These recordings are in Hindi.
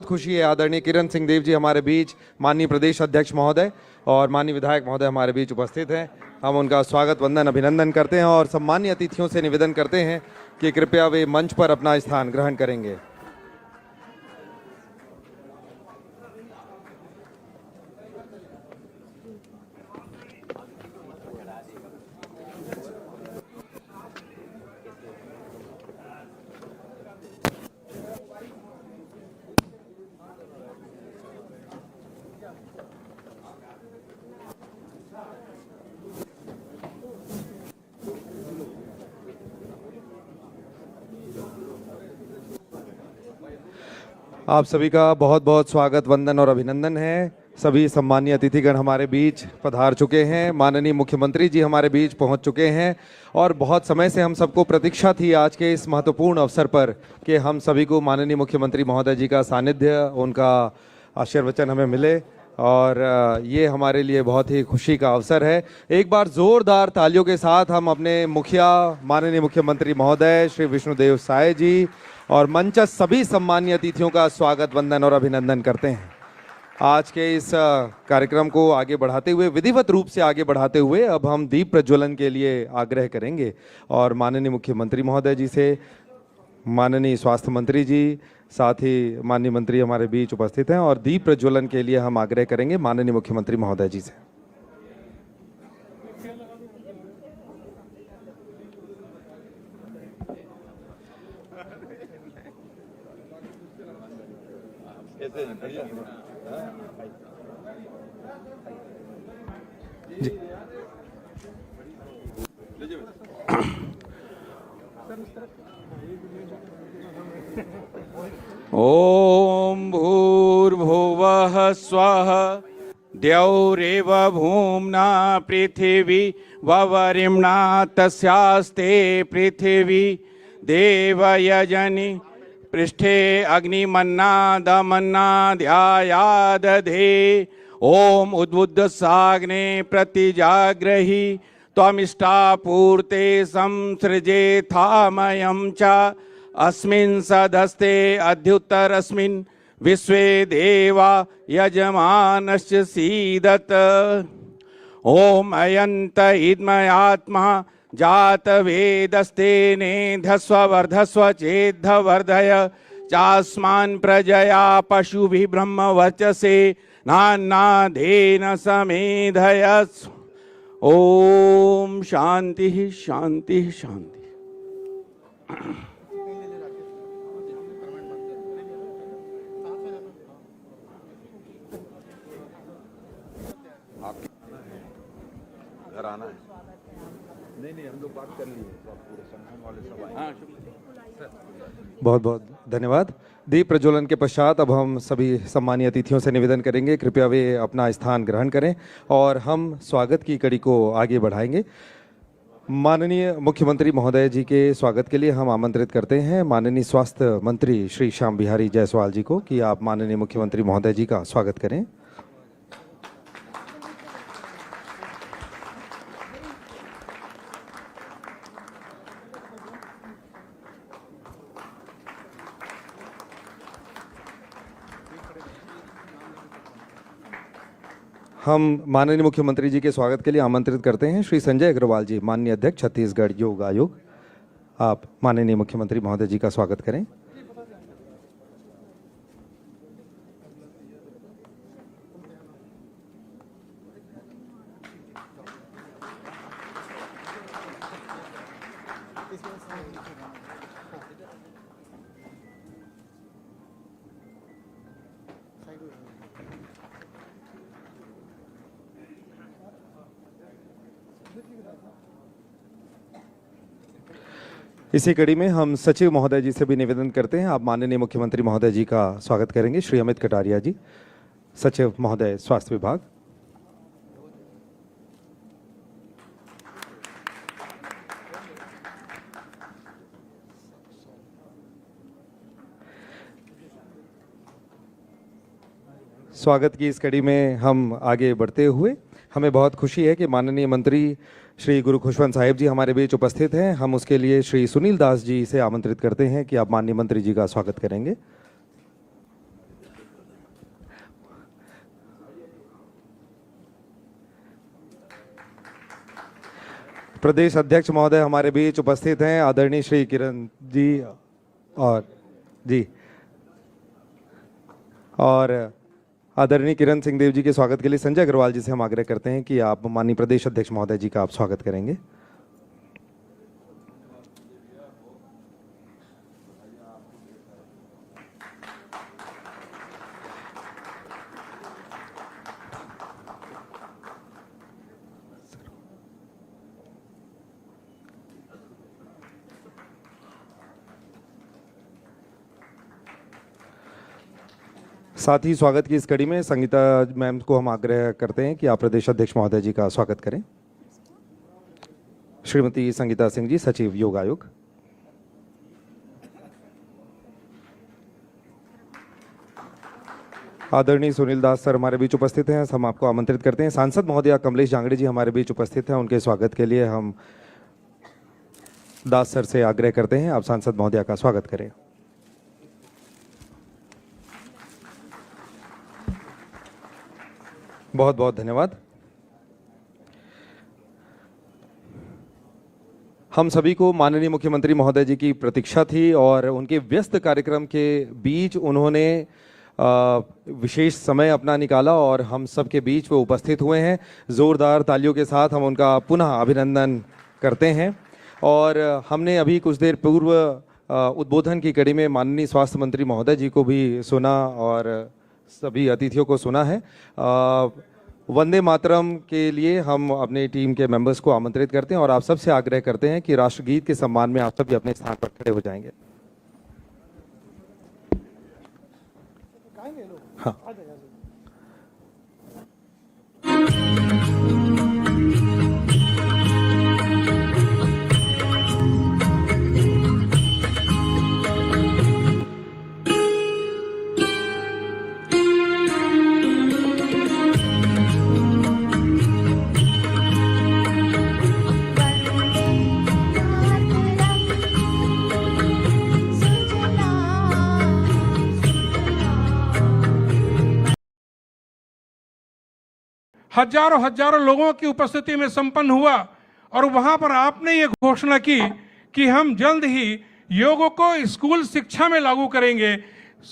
खुशी है आदरणीय किरण सिंह देव जी हमारे बीच, माननीय प्रदेश अध्यक्ष महोदय और माननीय विधायक महोदय हमारे बीच उपस्थित हैं। हम उनका स्वागत वंदन अभिनंदन करते हैं और सम्मानीय अतिथियों से निवेदन करते हैं कि कृपया वे मंच पर अपना स्थान ग्रहण करेंगे। आप सभी का बहुत बहुत स्वागत वंदन और अभिनंदन है। सभी सम्मानीय अतिथिगण हमारे बीच पधार चुके हैं। माननीय मुख्यमंत्री जी हमारे बीच पहुंच चुके हैं और बहुत समय से हम सबको प्रतीक्षा थी आज के इस महत्वपूर्ण अवसर पर कि हम सभी को माननीय मुख्यमंत्री महोदय जी का सानिध्य, उनका आशीर्वचन हमें मिले और ये हमारे लिए बहुत ही खुशी का अवसर है। एक बार जोरदार तालियों के साथ हम अपने मुखिया माननीय मुख्यमंत्री महोदय श्री विष्णुदेव साय जी और मंचस्थ सभी सम्मानीय अतिथियों का स्वागत वंदन और अभिनंदन करते हैं। आज के इस कार्यक्रम को आगे बढ़ाते हुए, विधिवत रूप से आगे बढ़ाते हुए, अब हम दीप प्रज्वलन के लिए आग्रह करेंगे और माननीय मुख्यमंत्री महोदय जी से माननीय स्वास्थ्य मंत्री जी, साथ ही माननीय मंत्री हमारे बीच उपस्थित हैं और दीप प्रज्वलन के लिए हम आग्रह करेंगे माननीय मुख्यमंत्री महोदय जी से। जी। ओम भूर्भुवः स्वः द्यौरेव भूम्ना पृथिवी ववरिम्णा तस्यास्ते पृथिवी देवयजनि पृष्ठे अग्निमन्नादमन्नाद्यायादधे ओम उद्बुद्धसाग्ने प्रतिजाग्रही त्वमिष्टापूर्ते संसृजेथामयं च अस्मिन् सदस्ते अध्युत्तरस्मिन् विश्वे देवा यजमानश्च सीदत ओम अयंत इद्मयात्मा जात वेदस्तेनेधस्व वर्धस्व चेद्धवर्धय चास्मान् प्रजया पशुभिः ब्रह्मवर्चसे नान्नाधेन समेधयस्। ओम शांति शांति शांति। घर आना है? नहीं, हम लोग बात कर लिए, पूरे संगठन वाले सब आए। बहुत बहुत धन्यवाद। दीप प्रज्वलन के पश्चात अब हम सभी सम्मानीय अतिथियों से निवेदन करेंगे कृपया वे अपना स्थान ग्रहण करें और हम स्वागत की कड़ी को आगे बढ़ाएंगे। माननीय मुख्यमंत्री महोदय जी के स्वागत के लिए हम आमंत्रित करते हैं माननीय स्वास्थ्य मंत्री श्री श्याम बिहारी जायसवाल जी को कि आप माननीय मुख्यमंत्री महोदय जी का स्वागत करें। हम माननीय मुख्यमंत्री जी के स्वागत के लिए आमंत्रित करते हैं श्री संजय अग्रवाल जी, माननीय अध्यक्ष छत्तीसगढ़ योग आयोग। आप माननीय मुख्यमंत्री महोदय जी का स्वागत करें। इसी कड़ी में हम सचिव महोदय जी से भी निवेदन करते हैं, आप माननीय मुख्यमंत्री महोदय जी का स्वागत करेंगे। श्री अमित कटारिया जी, सचिव महोदय स्वास्थ्य विभाग। स्वागत की इस कड़ी में हम आगे बढ़ते हुए हमें बहुत खुशी है कि माननीय मंत्री श्री गुरु खुशवंत साहिब जी हमारे बीच उपस्थित हैं। हम उसके लिए श्री सुनील दास जी से आमंत्रित करते हैं कि आप माननीय मंत्री जी का स्वागत करेंगे। प्रदेश अध्यक्ष महोदय हमारे बीच उपस्थित हैं, आदरणीय श्री किरण जी और आदरणीय किरण सिंह देव जी के स्वागत के लिए संजय अग्रवाल जी से हम आग्रह करते हैं कि आप माननीय प्रदेश अध्यक्ष महोदय जी का आप स्वागत करेंगे। साथ ही स्वागत की इस कड़ी में संगीता मैम को हम आग्रह करते हैं कि आप प्रदेश अध्यक्ष महोदय जी का स्वागत करें। श्रीमती संगीता सिंह जी, सचिव योग आयोग। आदरणीय सुनील दास सर हमारे बीच उपस्थित हैं, हम आपको आमंत्रित करते हैं। सांसद महोदया कमलेश जांगड़े जी हमारे बीच उपस्थित हैं, उनके स्वागत के लिए हम दास सर से आग्रह करते हैं, आप सांसद महोदया का स्वागत करें। बहुत बहुत धन्यवाद। हम सभी को माननीय मुख्यमंत्री महोदय जी की प्रतीक्षा थी और उनके व्यस्त कार्यक्रम के बीच उन्होंने विशेष समय अपना निकाला और हम सबके बीच वो उपस्थित हुए हैं। जोरदार तालियों के साथ हम उनका पुनः अभिनंदन करते हैं। और हमने अभी कुछ देर पूर्व उद्बोधन की कड़ी में माननीय स्वास्थ्य मंत्री महोदय जी को भी सुना और सभी अतिथियों को सुना है। वंदे मातरम के लिए हम अपने टीम के मेंबर्स को आमंत्रित करते हैं और आप सबसे आग्रह करते हैं कि राष्ट्रगीत के सम्मान में आप सभी अपने स्थान पर खड़े हो जाएंगे। हाँ। हजारों हजारों लोगों की उपस्थिति में संपन्न हुआ और वहां पर आपने ये घोषणा की कि हम जल्द ही योग को स्कूल शिक्षा में लागू करेंगे,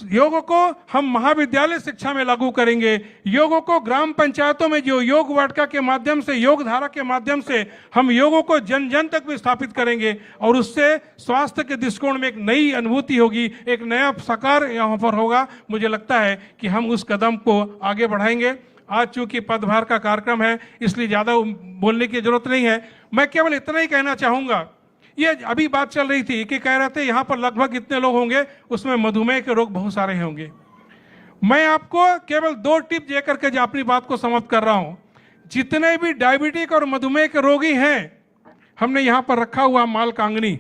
योग को हम महाविद्यालय शिक्षा में लागू करेंगे, योग को ग्राम पंचायतों में जो योग वाटिका के माध्यम से, योग धारा के माध्यम से हम योग को जन जन तक भी स्थापित करेंगे और उससे स्वास्थ्य के दृष्टिकोण में एक नई अनुभूति होगी, एक नया साकार यहाँ पर होगा। मुझे लगता है कि हम उस कदम को आगे बढ़ाएंगे। आज चूंकि पदभार का कार्यक्रम है इसलिए ज़्यादा बोलने की जरूरत नहीं है। मैं केवल इतना ही कहना चाहूँगा, ये अभी बात चल रही थी कि कह रहे थे यहाँ पर लगभग इतने लोग होंगे, उसमें मधुमेह के रोग बहुत सारे होंगे। मैं आपको केवल 2 टिप दे करके जो अपनी बात को समाप्त कर रहा हूँ। जितने भी डायबिटिक और मधुमेह के रोगी हैं, हमने यहाँ पर रखा हुआ माल कांगनी।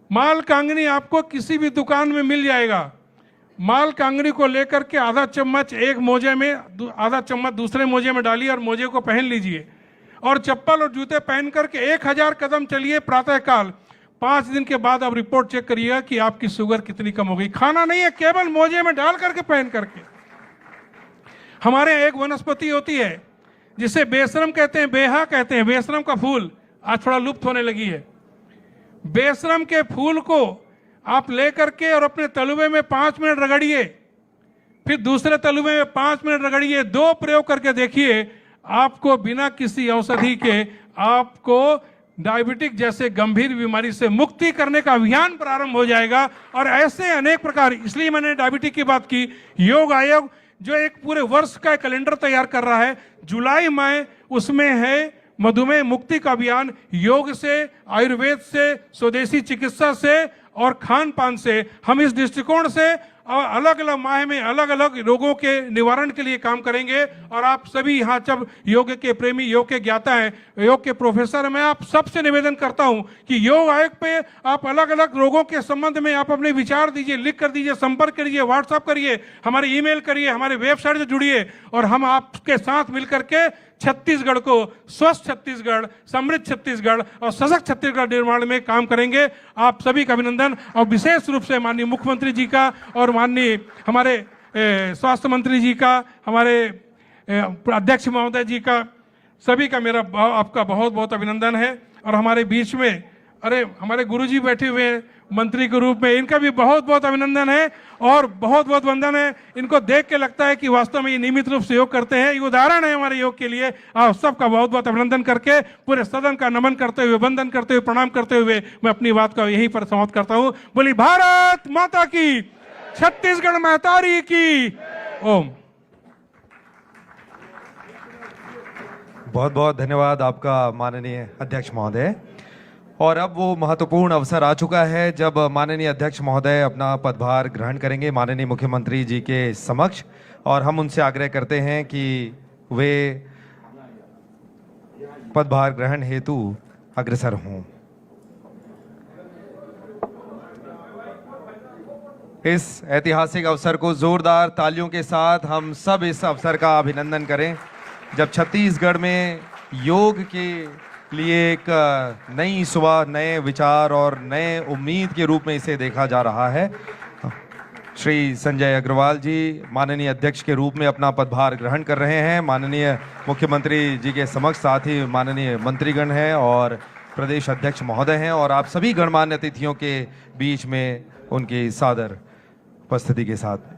माल कांगनी आपको किसी भी दुकान में मिल जाएगा। माल कांगनी को लेकर के आधा चम्मच एक मोजे में, आधा चम्मच दूसरे मोजे में डालिए और मोजे को पहन लीजिए और चप्पल और जूते पहन करके 1000 कदम चलिए प्रातःकाल। 5 दिन के बाद आप रिपोर्ट चेक करिएगा कि आपकी शुगर कितनी कम हो गई। खाना नहीं है, केवल मोजे में डाल करके पहन करके। हमारे यहाँ एक वनस्पति होती है जिसे बेशरम कहते हैं, बेहा कहते हैं, बेशरम का फूल आज थोड़ा लुप्त होने लगी है। बेशरम के फूल को आप लेकर के और अपने तलुवे में 5 मिनट रगड़िए, फिर दूसरे तलुवे में 5 मिनट रगड़िए। 2 प्रयोग करके देखिए, आपको बिना किसी औषधि के आपको डायबिटिक जैसे गंभीर बीमारी से मुक्ति करने का अभियान प्रारंभ हो जाएगा। और ऐसे अनेक प्रकार, इसलिए मैंने डायबिटिक की बात की। योग आयोग जो एक पूरे वर्ष का कैलेंडर तैयार कर रहा है, जुलाई माह उसमें है मधुमेह मुक्ति का अभियान। योग से, आयुर्वेद से, स्वदेशी चिकित्सा से और खान पान से हम इस दृष्टिकोण से अलग अलग माह में अलग अलग रोगों के निवारण के लिए काम करेंगे। और आप सभी यहाँ जब योग के प्रेमी, योग के ज्ञाता हैं, योग के प्रोफेसर, मैं आप सबसे निवेदन करता हूँ कि योग आयोग पे आप अलग अलग रोगों के संबंध में आप अपने विचार दीजिए, लिख कर दीजिए, संपर्क करिए, व्हाट्सएप करिए, हमारे ईमेल करिए, हमारे वेबसाइट से जुड़िए और हम आपके साथ मिलकर के छत्तीसगढ़ को स्वस्थ छत्तीसगढ़, समृद्ध छत्तीसगढ़ और सशक्त छत्तीसगढ़ निर्माण में काम करेंगे। आप सभी का अभिनंदन और विशेष रूप से माननीय मुख्यमंत्री जी का और माननीय हमारे स्वास्थ्य मंत्री जी का, हमारे अध्यक्ष महोदय जी का, सभी का मेरा आपका बहुत बहुत अभिनंदन है। और हमारे बीच में हमारे गुरुजी बैठे हुए हैं मंत्री के रूप में, इनका भी बहुत बहुत अभिनंदन है और बहुत बहुत वंदन है। इनको देख के लगता है कि वास्तव में ये नियमित रूप से योग करते हैं, ये उदाहरण है हमारे योग के लिए। आप सबका बहुत बहुत अभिनंदन करके पूरे सदन का नमन करते हुए, वंदन करते हुए, प्रणाम करते हुए मैं अपनी बात का यहीं पर समाप्त करता हूं। बोली भारत माता की, छत्तीसगढ़ महतारी की। ओम। बहुत बहुत धन्यवाद आपका माननीय अध्यक्ष महोदय। और अब वो महत्वपूर्ण अवसर आ चुका है जब माननीय अध्यक्ष महोदय अपना पदभार ग्रहण करेंगे माननीय मुख्यमंत्री जी के समक्ष, और हम उनसे आग्रह करते हैं कि वे पदभार ग्रहण हेतु अग्रसर हों। इस ऐतिहासिक अवसर को जोरदार तालियों के साथ हम सब इस अवसर का अभिनंदन करें, जब छत्तीसगढ़ में योग के लिए एक नई सुबह, नए विचार और नए उम्मीद के रूप में इसे देखा जा रहा है। श्री संजय अग्रवाल जी माननीय अध्यक्ष के रूप में अपना पदभार ग्रहण कर रहे हैं माननीय मुख्यमंत्री जी के समक्ष, साथ ही माननीय मंत्रीगण हैं और प्रदेश अध्यक्ष महोदय हैं, और आप सभी गणमान्य अतिथियों के बीच में उनकी सादर उपस्थिति के साथ।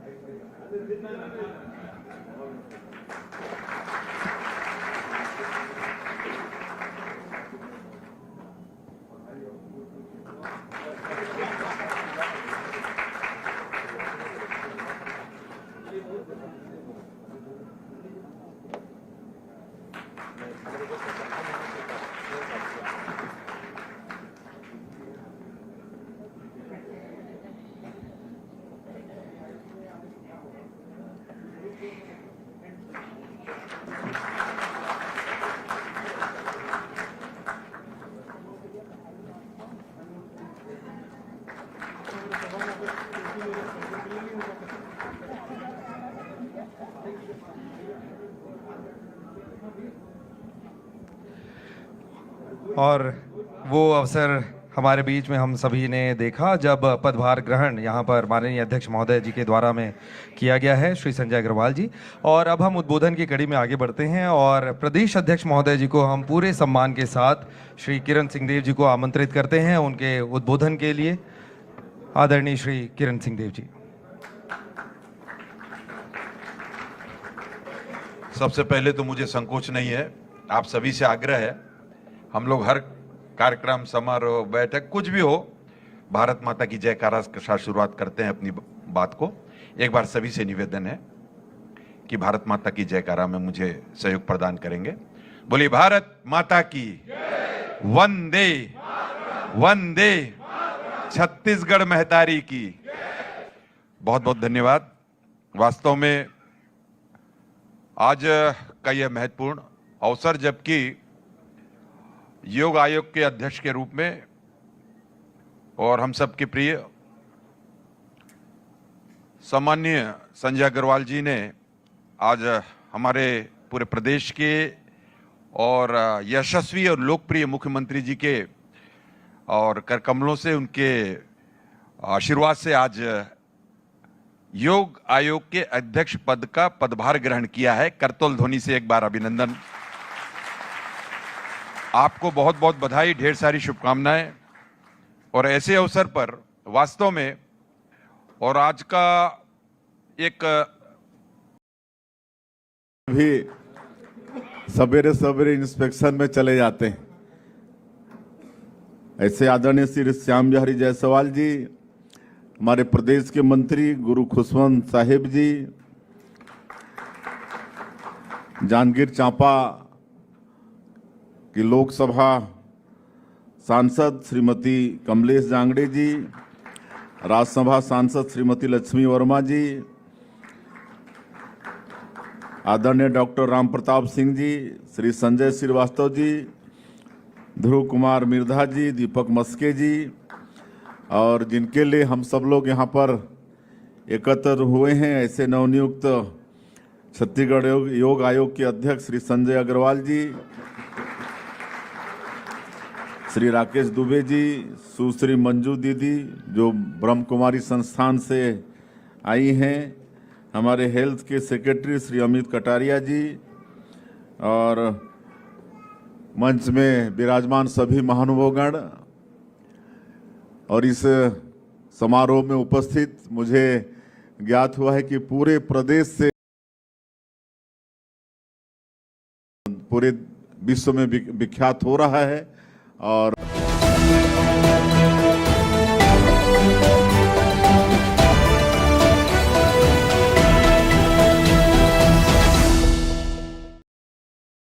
और वो अवसर हमारे बीच में हम सभी ने देखा जब पदभार ग्रहण यहाँ पर माननीय अध्यक्ष महोदय जी के द्वारा में किया गया है, श्री संजय अग्रवाल जी। और अब हम उद्बोधन की कड़ी में आगे बढ़ते हैं और प्रदेश अध्यक्ष महोदय जी को हम पूरे सम्मान के साथ श्री किरण सिंहदेव जी को आमंत्रित करते हैं उनके उद्बोधन के लिए। आदरणीय श्री किरण सिंहदेव जी। सबसे पहले तो मुझे संकोच नहीं है, आप सभी से आग्रह है, हम लोग हर कार्यक्रम, समारोह, बैठक, कुछ भी हो, भारत माता की जयकारा के साथ शुरुआत करते हैं अपनी बात को। एक बार सभी से निवेदन है कि भारत माता की जयकारा में मुझे सहयोग प्रदान करेंगे। बोलिए भारत माता की, वंदे वंदे, छत्तीसगढ़ महतारी की। बहुत बहुत धन्यवाद। वास्तव में आज का यह महत्वपूर्ण अवसर, जबकि योग आयोग के अध्यक्ष के रूप में और हम सबके प्रिय सम्माननीय संजय अग्रवाल जी ने आज हमारे पूरे प्रदेश के और यशस्वी और लोकप्रिय मुख्यमंत्री जी के और कर कमलों से, उनके आशीर्वाद से आज योग आयोग के अध्यक्ष पद का पदभार ग्रहण किया है। करतोल ध्वनि से एक बार अभिनंदन। आपको बहुत बहुत बधाई, ढेर सारी शुभकामनाएं। और ऐसे अवसर पर वास्तव में, और आज का एक भी सवेरे सवेरे इंस्पेक्शन में चले जाते हैं, ऐसे आदरणीय श्री श्याम बिहारी जायसवाल जी, हमारे प्रदेश के मंत्री गुरु खुशवंत साहिब जी, जांजगीर चांपा की लोकसभा सांसद श्रीमती कमलेश जांगड़े जी, राज्यसभा सांसद श्रीमती लक्ष्मी वर्मा जी, आदरणीय डॉक्टर राम प्रताप सिंह जी, श्री संजय श्रीवास्तव जी, ध्रुव कुमार मिर्धा जी, दीपक मस्के जी, और जिनके लिए हम सब लोग यहाँ पर एकत्र हुए हैं, ऐसे नवनियुक्त छत्तीसगढ़ योग आयोग के अध्यक्ष श्री संजय अग्रवाल जी, श्री राकेश दुबे जी, सुश्री मंजू दीदी जो ब्रह्म कुमारी संस्थान से आई हैं, हमारे हेल्थ के सेक्रेटरी श्री अमित कटारिया जी, और मंच में विराजमान सभी महानुभावगण और इस समारोह में उपस्थित, मुझे ज्ञात हुआ है कि पूरे प्रदेश से, पूरे विश्व में विख्यात हो रहा है और